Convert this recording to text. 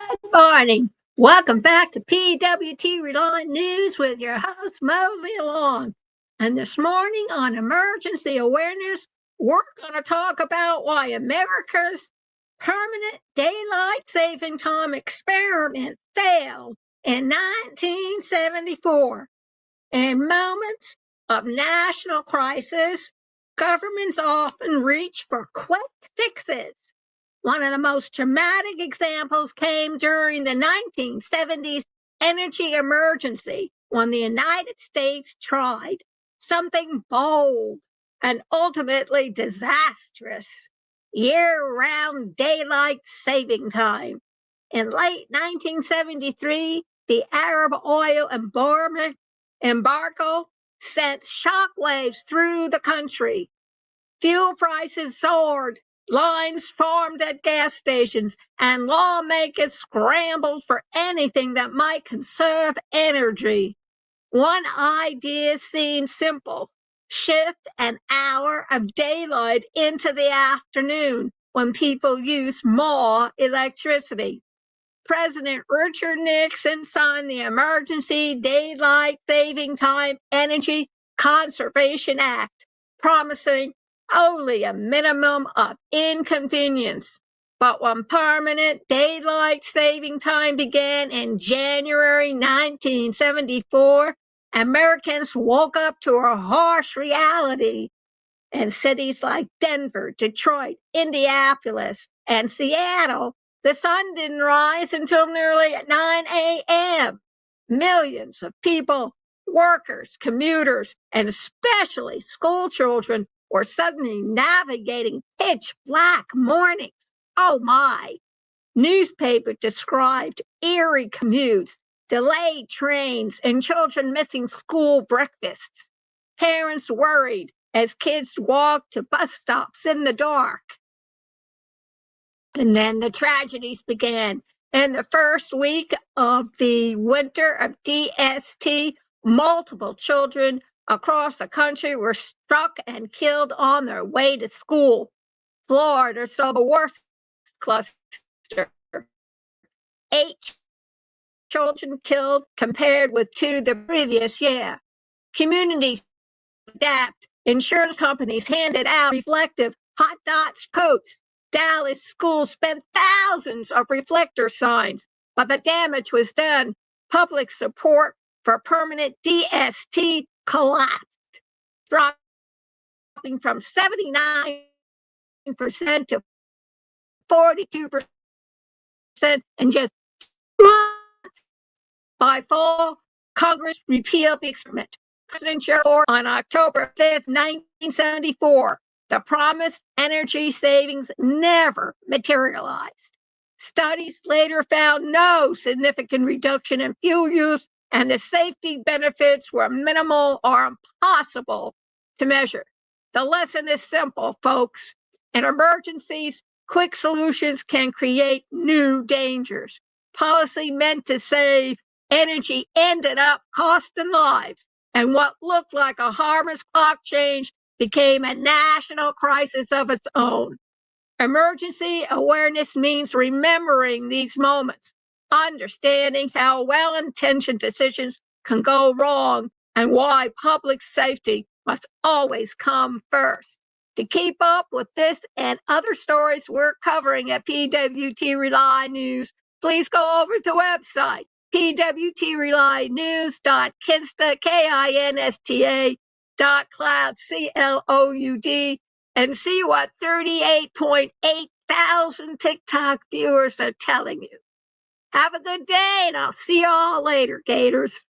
Good morning. Welcome back to PWT Reliant News with your host, Mosley Long. And this morning on emergency awareness, we're going to talk about why America's permanent daylight saving time experiment failed in 1974. In moments of national crisis, governments often reach for quick fixes. One of the most dramatic examples came during the 1970s energy emergency when the United States tried something bold and ultimately disastrous: year-round daylight saving time. In late 1973, the Arab oil embargo sent shockwaves through the country. Fuel prices soared, lines formed at gas stations, and lawmakers scrambled for anything that might conserve energy. One idea seemed simple: shift an hour of daylight into the afternoon when people use more electricity. President Richard Nixon signed the Emergency Daylight Saving Time Energy Conservation Act, promising only a minimum of inconvenience. But when permanent daylight saving time began in January 1974, Americans woke up to a harsh reality. In cities like Denver, Detroit, Indianapolis, and Seattle, the sun didn't rise until nearly 9 a.m. Millions of people, workers, commuters, and especially school children were suddenly navigating pitch black mornings. Oh my! Newspapers described eerie commutes, delayed trains, and children missing school breakfasts. Parents worried as kids walked to bus stops in the dark. And then the tragedies began. In the first week of the winter of DST, multiple children across the country were struck and killed on their way to school. Florida saw the worst cluster: 8 children killed compared with 2 the previous year. Community adapt. Insurance companies handed out reflective hot dots coats. Dallas schools spent thousands of reflector signs, but the damage was done. Public support for permanent DST collapsed, dropping from 79% to 42% in just months. By fall, Congress repealed the experiment. President Gerald Ford on October 5th, 1974. The promised energy savings never materialized. Studies later found no significant reduction in fuel use, and the safety benefits were minimal or impossible to measure. The lesson is simple, folks. In emergencies, quick solutions can create new dangers. Policy meant to save energy ended up costing lives, and what looked like a harmless clock change became a national crisis of its own. Emergency awareness means remembering these moments, understanding how well-intentioned decisions can go wrong, and why public safety must always come first. To keep up with this and other stories we're covering at PWT Rely News, please go over to the website pwtrelynews.kinsta, KINSTA.cloud, CLOUD, and see what 38.8 thousand TikTok viewers are telling you. Have a good day, and I'll see you all later, Gators.